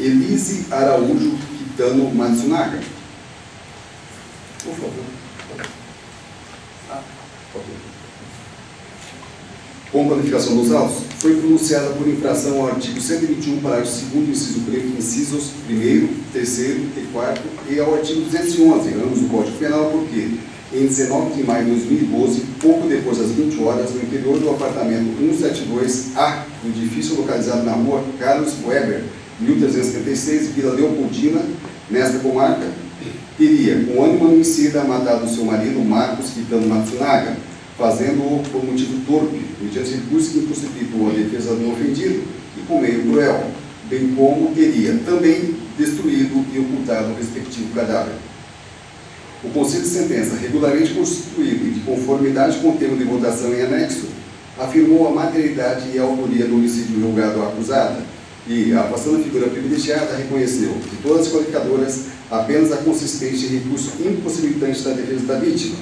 Elise Araújo Kitano Matsunaga. Por favor. Por favor. Com qualificação dos autos, foi pronunciada por infração ao artigo 121, parágrafo 2º, incisos 1º, 3º e 4º, e ao artigo 211, ambos do Código Penal, porque, em 19 de maio de 2012, pouco depois das 20 horas, no interior do apartamento 172A, no edifício localizado na rua Carlos Weber, 1376, Vila Leopoldina, nesta comarca, teria, com ânimo homicida, matado seu marido, Marcos Kitano Matsunaga, fazendo-o por motivo torpe, mediante recurso que impossibilitou a defesa do ofendido e com meio cruel, bem como teria também destruído e ocultado o respectivo cadáver. O Conselho de Sentença, regularmente constituído e de conformidade com o termo de votação em anexo, afirmou a materialidade e a autoria do homicídio julgado à acusada e, afastando a figura privilegiada, reconheceu que todas as qualificadoras apenas a consistente em recurso impossibilitante da defesa da vítima,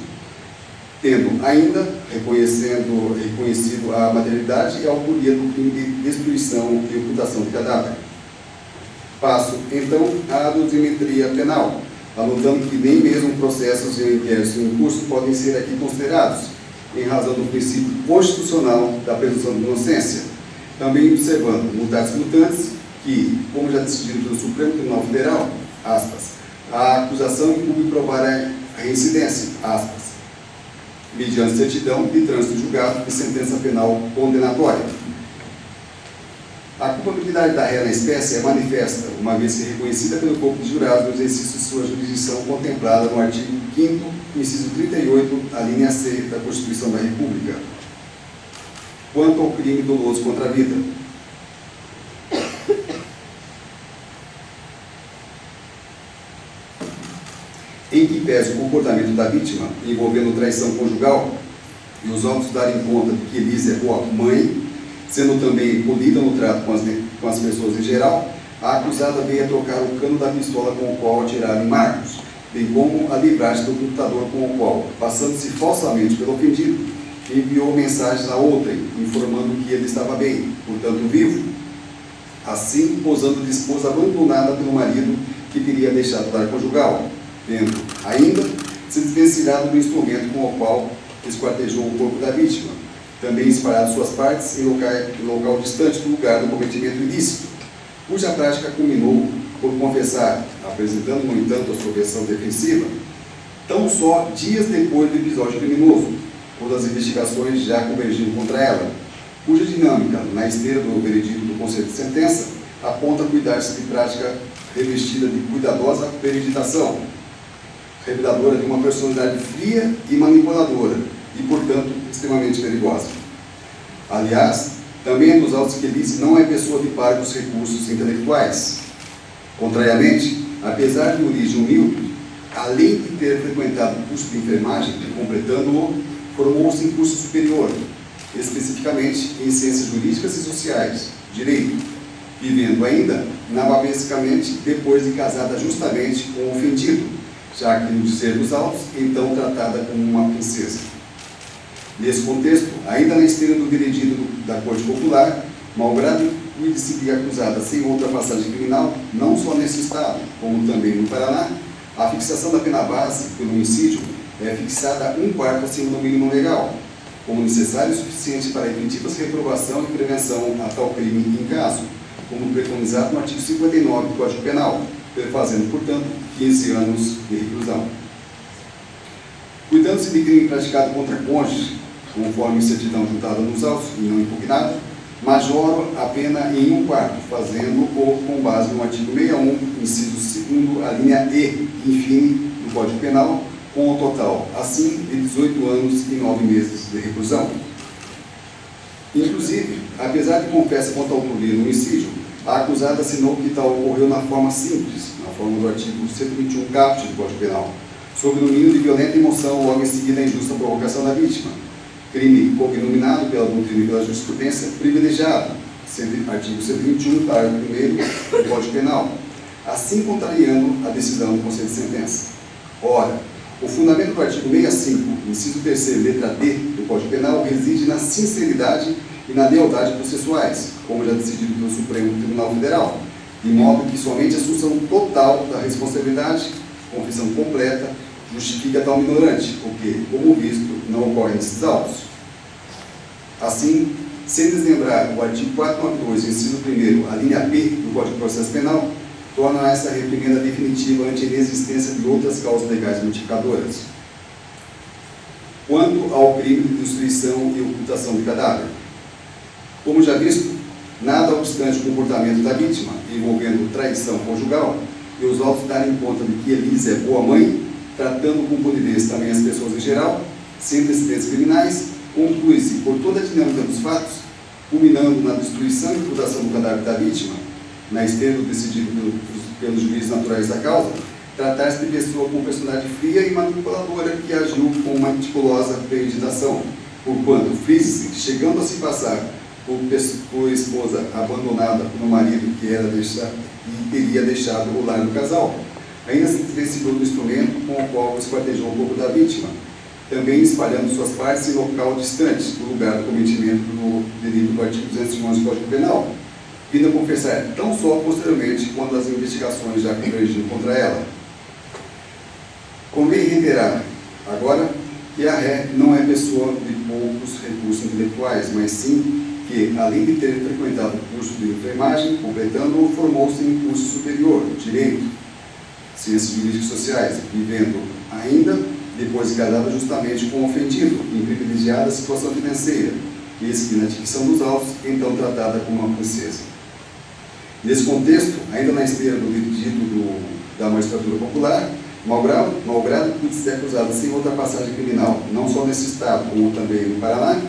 tendo ainda reconhecido a materialidade e a autoria do crime de destruição e ocultação de cadáver. Passo, então, à dosimetria penal, anotando que nem mesmo processos e inquéritos em curso podem ser aqui considerados, em razão do princípio constitucional da presunção de inocência, também observando, mutatis mutandis, que, como já decidido pelo Supremo Tribunal Federal, aspas, a acusação incumbe provar a reincidência, aspas, mediante certidão de trânsito julgado de sentença penal condenatória. A culpabilidade da réu na espécie é manifesta, uma vez que reconhecida pelo corpo de jurados no exercício de sua jurisdição contemplada no artigo 5º, inciso 38, a linha C da Constituição da República. Quanto ao crime doloso contra a vida, em que pese o comportamento da vítima envolvendo traição conjugal e os autos darem conta de que Elise é boa mãe, sendo também polida no trato com as pessoas em geral, a acusada veio a trocar o cano da pistola com o qual atiraram em Marcos, bem como a livrar-se do computador com o qual, passando-se falsamente pelo ofendido, enviou mensagens a outrem, informando que ele estava bem, portanto vivo, assim posando de esposa abandonada pelo marido que teria deixado o lar conjugal, tendo ainda se desvencilhado do instrumento com o qual esquartejou o corpo da vítima, também espalhado suas partes em local distante do lugar do cometimento ilícito, cuja prática culminou por confessar, apresentando, no entanto, a sua versão defensiva, tão só dias depois do episódio criminoso, quando as investigações já convergiram contra ela, cuja dinâmica, na esteira do veredito do Conselho de Sentença, aponta a cuidar-se de prática revestida de cuidadosa premeditação, reveladora de uma personalidade fria e manipuladora, e, portanto, extremamente perigosa. Aliás, também é dos autos que Elise não é pessoa de par dos recursos intelectuais. Contrariamente, apesar de origem humilde, além de ter frequentado o curso de enfermagem, completando-o, formou-se em curso superior, especificamente em ciências jurídicas e sociais, direito, vivendo ainda, nababescamente, depois de casada justamente com o ofendido, já que, no dizer dos autos, então tratada como uma princesa. Nesse contexto, ainda na esteira do veredito da Corte Popular, malgrado cuide-se de acusada sem outra passagem criminal, não só nesse estado, como também no Paraná, a fixação da pena base pelo homicídio é fixada 1/4 acima do mínimo legal, como necessário e suficiente para efetivas reprovação e prevenção a tal crime em caso, como preconizado no artigo 59 do Código Penal, perfazendo, portanto, 15 anos de reclusão. Cuidando-se de crime praticado contra cônjuge, conforme certidão juntada nos autos e não impugnada, majoro a pena em 1/4, fazendo-o com base no artigo 61, inciso 2º, a linha E, infine, do Código Penal, com o total, assim, de 18 anos e 9 meses de reclusão. Inclusive, apesar de confessa quanto ao autoria do homicídio, a acusada assinou que tal ocorreu na forma simples, na forma do artigo 121 caput do Código Penal, sob o domínio de violenta emoção logo em seguida a injusta provocação da vítima, crime cognominado pela doutrina e pela jurisprudência privilegiado, artigo 121, parágrafo 1º do Código Penal, assim contrariando a decisão do Conselho de Sentença. Ora, o fundamento do artigo 65, inciso 3º, letra D do Código Penal, reside na sinceridade e na lealdade processuais, como já decidido pelo Supremo Tribunal Federal, de modo que somente a assunção total da responsabilidade, confissão completa, justifica tal minorante, o que, como visto, não ocorre nesses autos. Assim, sem deslembrar o artigo 492, inciso 1º, a linha P do Código de Processo Penal, torna essa reprimenda definitiva ante a inexistência de outras causas legais notificadoras. Quanto ao crime de destruição e ocultação de cadáver, como já visto, nada obstante o comportamento da vítima envolvendo traição conjugal e os autos darem conta de que Elisa é boa mãe, tratando com polidez também as pessoas em geral, sem antecedentes criminais, conclui-se por toda a dinâmica dos fatos, culminando na destruição e ocultação do cadáver da vítima, na esteira do decidido pelos juízes naturais da causa, tratar-se de pessoa com personalidade fria e manipuladora que agiu com uma meticulosa premeditação, porquanto, frise-se, chegando a se passar por esposa abandonada por um marido que teria deixado o lar do casal, ainda se desvencilhou do instrumento com o qual esquartejou o corpo da vítima, também espalhando suas partes em local distante do lugar do cometimento do delito do artigo 211 do Código Penal, vindo a confessar tão só posteriormente quando as investigações já convergiram contra ela. Convém reiterar, agora, que a ré não é pessoa de poucos recursos intelectuais, mas sim que, além de ter frequentado o curso de enfermagem, completando-o, formou-se em curso superior, Direito, Ciências Jurídicas e Sociais, vivendo ainda, depois de casada justamente com o ofendido, em privilegiada situação financeira, eis que na dicção dos autos, então tratada como uma princesa. Nesse contexto, ainda na esteira do dito da magistratura popular, malgrado pude ser acusada sem outra passagem criminal, não só nesse estado, como também no Paraná,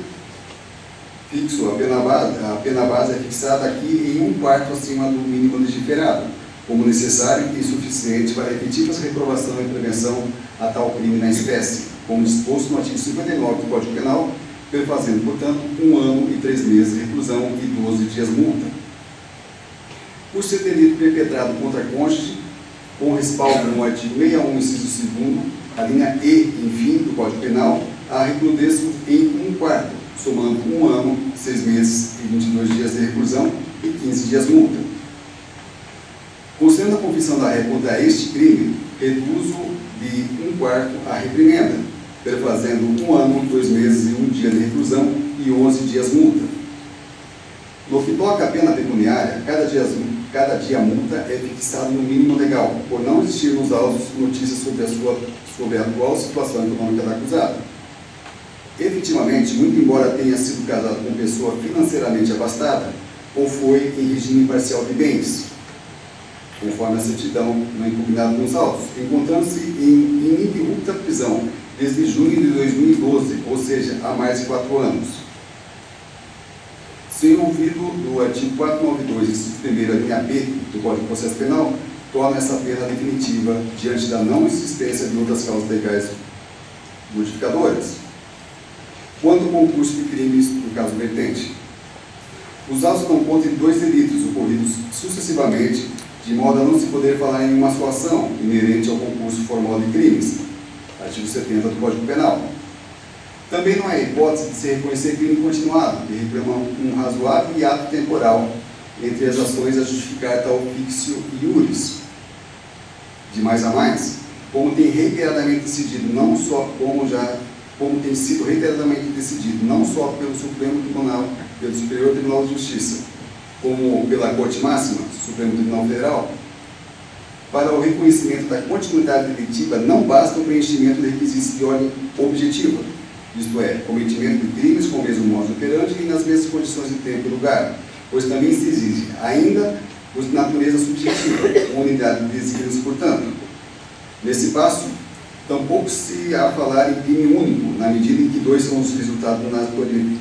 fixo, a pena base é fixada aqui em 1/4 acima do mínimo legiferado, como necessário e suficiente para efetiva reprovação e prevenção a tal crime na espécie, como disposto no artigo 59 do Código Penal, perfazendo, portanto, 1 ano e 3 meses de reclusão e 12 dias multa. Por ser delito perpetrado contra cônjuge, com respaldo no artigo 61, inciso 2º, a linha E, enfim, do Código Penal, a recrudesço em 1/4, somando 1 ano, 6 meses e 22 dias de reclusão e 15 dias multa. Considerando a confissão da ré contra este crime, reduzo de 1/4 a reprimenda, perfazendo 1 ano, 2 meses e 1 dia de reclusão e 11 dias multa. No que toca à pena pecuniária, cada dia a multa é fixada no mínimo legal, por não existir nos autos notícias sobre a atual situação econômica da acusada. Efetivamente, muito embora tenha sido casado com pessoa financeiramente abastada, ou foi em regime parcial de bens, conforme a certidão no impugnado nos autos, encontrando-se em ininterrupta prisão desde junho de 2012, ou seja, há mais de 4 anos. Sem ouvido do artigo 492, inciso 1º, a linha B do Código de Processo Penal, torna essa pena definitiva diante da não existência de outras causas legais modificadoras. Quanto ao concurso de crimes no caso vertente, os autos dão conta de 2 delitos ocorridos sucessivamente, de modo a não se poder falar em uma só ação inerente ao concurso formal de crimes, artigo 70 do Código Penal. Também não há hipótese de se reconhecer crime continuado, que reclama um razoável hiato temporal entre as ações a justificar tal fixio iuris, de mais a mais, como tem reiteradamente decidido, não só como tem sido reiteradamente decidido, não só pelo Supremo Tribunal, pelo Superior Tribunal de Justiça, como pela Corte Máxima, Supremo Tribunal Federal. Para o reconhecimento da continuidade delictiva, não basta o preenchimento de requisitos de ordem objetiva, isto é, cometimento de crimes com o mesmo modus operandi e nas mesmas condições de tempo e lugar, pois também se exige ainda os de natureza subjetiva, com unidade de desígnios, portanto. Nesse passo, tampouco se há falar em crime único, na medida em que 2 são os resultados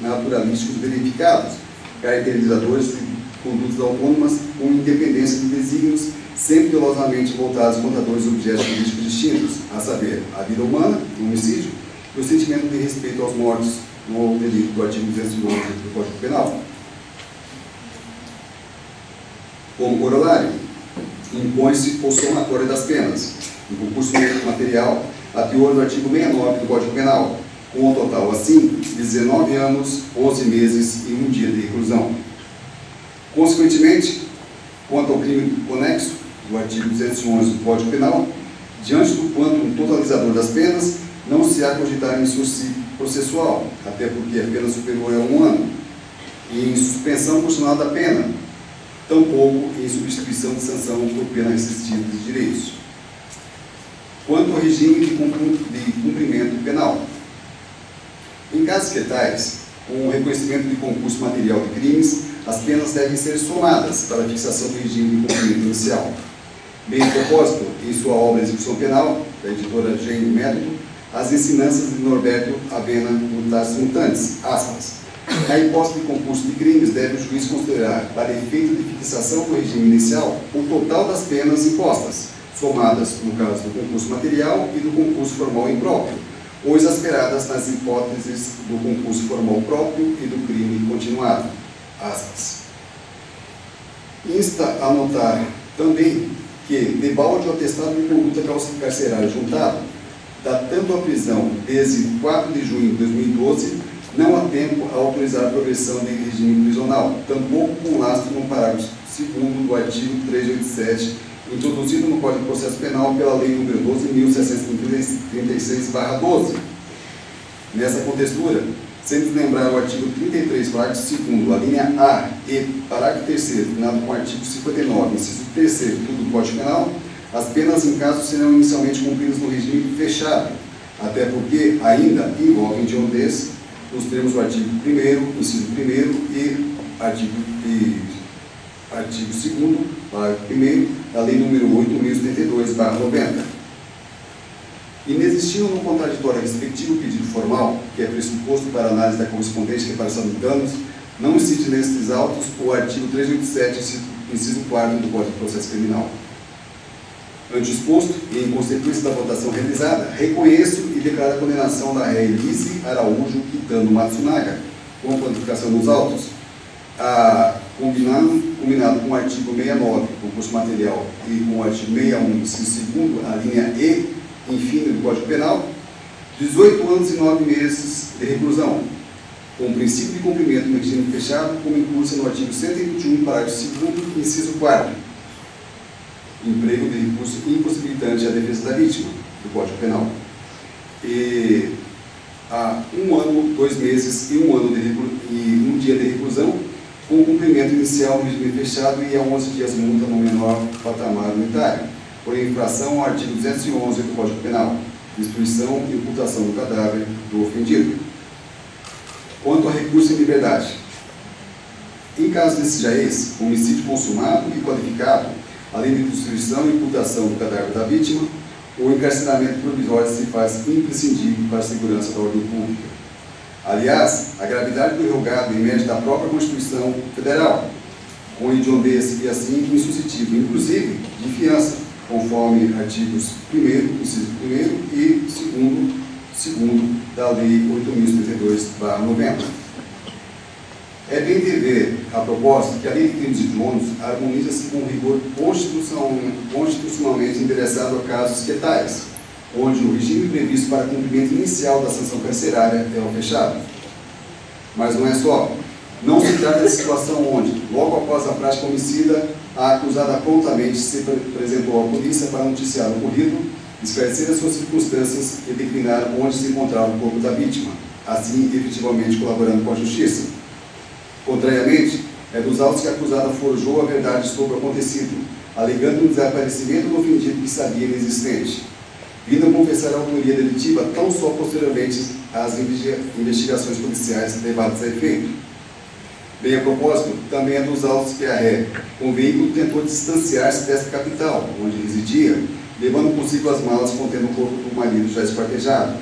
naturalísticos verificados, caracterizadores de condutas autônomas com independência de desígnios, sempre dolosamente voltados contra 2 objetos jurídicos distintos, a saber, a vida humana, o homicídio, e o sentimento de respeito aos mortos no delito do artigo 211 do Código Penal. Como corolário, impõe-se o somatório das penas, em concurso material, a teor do artigo 69 do Código Penal, com um total, assim, de 19 anos, 11 meses e 1 dia de reclusão. Consequentemente, Quanto ao crime conexo, do artigo 211 do Código Penal, diante do quantum totalizador das penas, não se há cogitar em sursi processual, até porque a pena superior é 1 ano, e em suspensão condicional da pena, tampouco em substituição de sanção por pena resistiva de direitos. Quanto ao regime de cumprimento penal, em casos que tais, com o reconhecimento de concurso material de crimes, as penas devem ser somadas para a fixação do regime de cumprimento inicial. Bem a propósito, em sua obra Execução Penal, da editora Gênio Método, as ensinanças de Norberto Avena Mutatis Mutandis, aspas, na hipótese de concurso de crimes, deve o juiz considerar, para efeito de fixação do regime inicial, o total das penas impostas, somadas, no caso do concurso material e do concurso formal impróprio, ou exasperadas nas hipóteses do concurso formal próprio e do crime continuado. Aspas. Insta a notar também que, debalde o atestado de conduta carcerária juntado, datando a prisão desde 4 de junho de 2012, não há tempo a autorizar a progressão de regime prisional, tampouco com lastro no parágrafo 2º do artigo 387, introduzido no Código de Processo Penal pela Lei nº 12.736/12. Nessa contextura, sem lembrar o artigo 33, parágrafo 2º, a linha A e parágrafo 3º, terminado com o artigo 59, inciso 3º do Código Penal, as penas em caso serão inicialmente cumpridas no regime fechado, até porque ainda envolvem hediondice nos termos do artigo 1º, inciso 1º e artigo 2º, parágrafo 1º, da Lei nº 8.072/90. Inexistindo no contraditório respectivo pedido formal, que é pressuposto para análise da correspondente reparação de danos, não incide nestes autos o artigo 387, inciso 4º do Código de Processo Criminal. Ante o exposto, e em consequência da votação realizada, reconheço e declaro a condenação da réia Elise Araújo Kitano Matsunaga, com a quantificação dos autos, combinado com o artigo 69, concurso material, e com o artigo 61, inciso 2º, a linha E, enfim, do Código Penal, 18 anos e 9 meses de reclusão, com princípio de cumprimento no regime fechado, como incursa no artigo 121, parágrafo 2º, inciso 4º, emprego de recurso impossibilitante à defesa da vítima, do Código Penal. E há 1 ano, 2 meses e 1 ano e 1 dia de reclusão, com cumprimento inicial no regime fechado e a 11 dias multa no menor patamar unitário, por infração ao artigo 211 do Código Penal, destruição e ocultação do cadáver do ofendido. Quanto a recurso em liberdade, em caso desse jaez, homicídio consumado e qualificado, além de destruição e ocultação do cadáver da vítima, o encarceramento provisório se faz imprescindível para a segurança da ordem pública. Aliás, a gravidade do irrogado emerge da própria Constituição Federal, com hediondice e assim insuscetível, inclusive, de fiança, conforme artigos 1º, inciso 1º e 2º da Lei 8.072/90. É bem de ver, a propósito, que a Lei de Crimes Hediondos harmoniza-se com o rigor constitucionalmente endereçado a casos que tais, onde o regime previsto para cumprimento inicial da sanção carcerária é o fechado. Mas não é só. Não se trata de situação onde, logo após a prática homicida, a acusada prontamente se apresentou à polícia para noticiar o ocorrido, esclarecer as suas circunstâncias e declinar onde se encontrava o corpo da vítima, assim efetivamente colaborando com a justiça. Contrariamente, é dos autos que a acusada forjou a verdade sobre o acontecido, alegando o desaparecimento do ofendido que sabia inexistente, vindo a confessar a autoria delitiva tão só posteriormente às investigações policiais levadas a efeito. Bem a propósito, também é dos autos que a ré, com o veículo, tentou distanciar-se desta capital, onde residia, levando consigo as malas contendo o corpo do marido já esquartejado,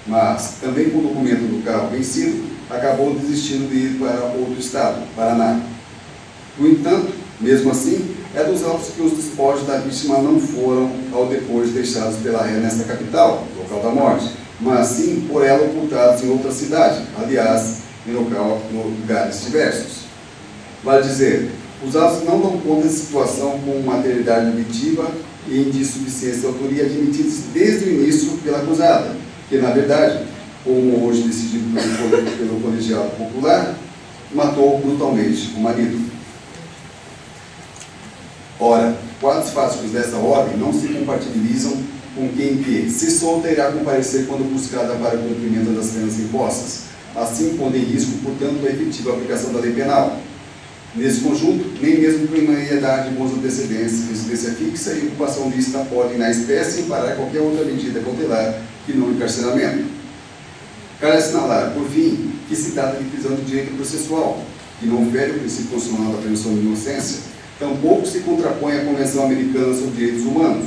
mas, também com o documento do carro vencido, acabou desistindo de ir para outro estado, Paraná. No entanto, mesmo assim, é dos autos que os despojos da vítima não foram, ao depois, deixados pela ré nesta capital, local da morte, mas sim por ela ocultados em outra cidade, aliás, em lugares diversos. Vale dizer, os autos não dão conta de situação com materialidade objetiva e indício de suficiência de autoria admitidos desde o início pela acusada, que, na verdade, como hoje decidido pelo colegiado popular, matou brutalmente o marido. Ora, quadros fáticos dessa ordem não se compatibilizam com quem que, se solta, irá comparecer quando buscada para o cumprimento das penas impostas, assim pondo em risco, portanto, a efetiva aplicação da lei penal. Nesse conjunto, nem mesmo criminalidade, bons antecedentes, residência fixa e ocupação lícita podem, na espécie, amparar qualquer outra medida cautelar que não encarceramento. Cabe assinalar, por fim, que se trata de prisão de direito processual, que não fere o princípio constitucional da presunção de inocência, tampouco se contrapõe à Convenção Americana sobre Direitos Humanos,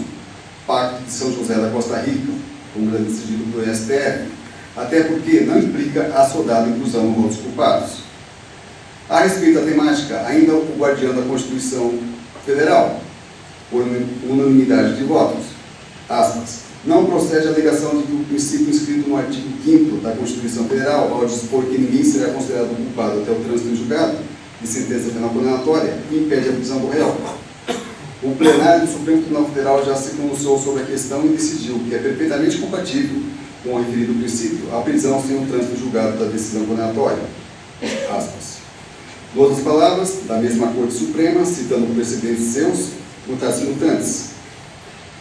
Pacto de São José da Costa Rica, como já decidido pelo STF, até porque não implica a soldada inclusão no rol dos culpados. A respeito da temática, ainda o guardião da Constituição Federal, por unanimidade de votos, aspas, não procede a alegação de que o princípio inscrito no artigo 5º da Constituição Federal, ao dispor que ninguém será considerado culpado até o trânsito em julgado de sentença penal condenatória, impede a prisão do réu. O plenário do Supremo Tribunal Federal já se pronunciou sobre a questão e decidiu que é perfeitamente compatível com o referido princípio a prisão sem o trânsito julgado da decisão condenatória. Aspas. Em outras palavras, da mesma Corte Suprema, citando precedentes seus, mutatis mutandis.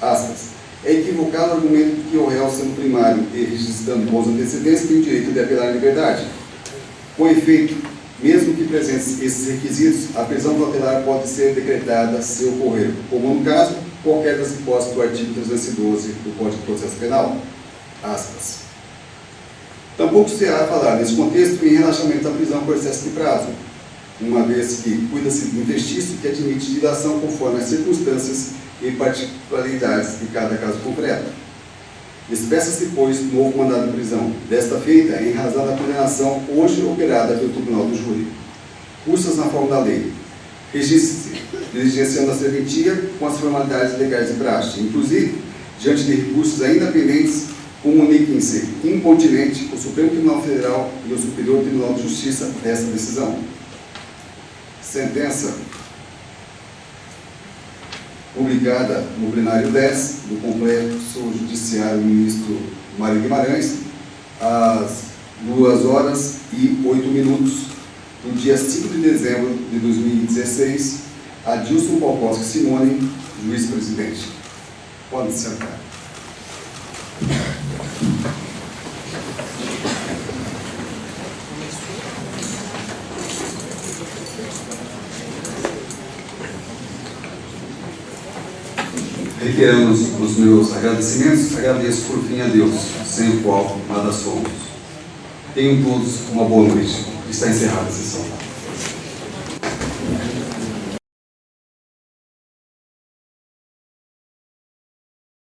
Aspas. É equivocado o argumento de que o réu, sendo primário e registrando bons antecedentes, tem o direito de apelar à liberdade. Com efeito, mesmo que presentes esses requisitos, a prisão cautelar pode ser decretada se ocorrer, como no caso, qualquer das hipóteses do artigo 312 do Código de Processo Penal. Aspas. Tampouco se irá falar, nesse contexto, em relaxamento da prisão por excesso de prazo, uma vez que cuida-se do interstício que admite dilação conforme as circunstâncias e particularidades de cada caso concreto. Expressa-se, pois, novo mandado de prisão, desta feita em razão da condenação hoje operada pelo Tribunal do Júri. Custas na forma da lei. Registre-se, diligenciando a serventia com as formalidades legais de praxe. Inclusive, diante de recursos ainda pendentes, comuniquem-se incontinente o Supremo Tribunal Federal e o Superior Tribunal de Justiça desta decisão. Sentença publicada no plenário 10 do Complexo Judiciário do Ministro Mário Guimarães, às 2h08, no dia 5 de dezembro de 2016, Adilson Palkowski Simone, juiz-presidente. Pode se sentar. Reiteramos os meus agradecimentos, agradeço por fim a Deus, sem o qual nada somos. Tenham todos uma boa noite. Está encerrada a sessão.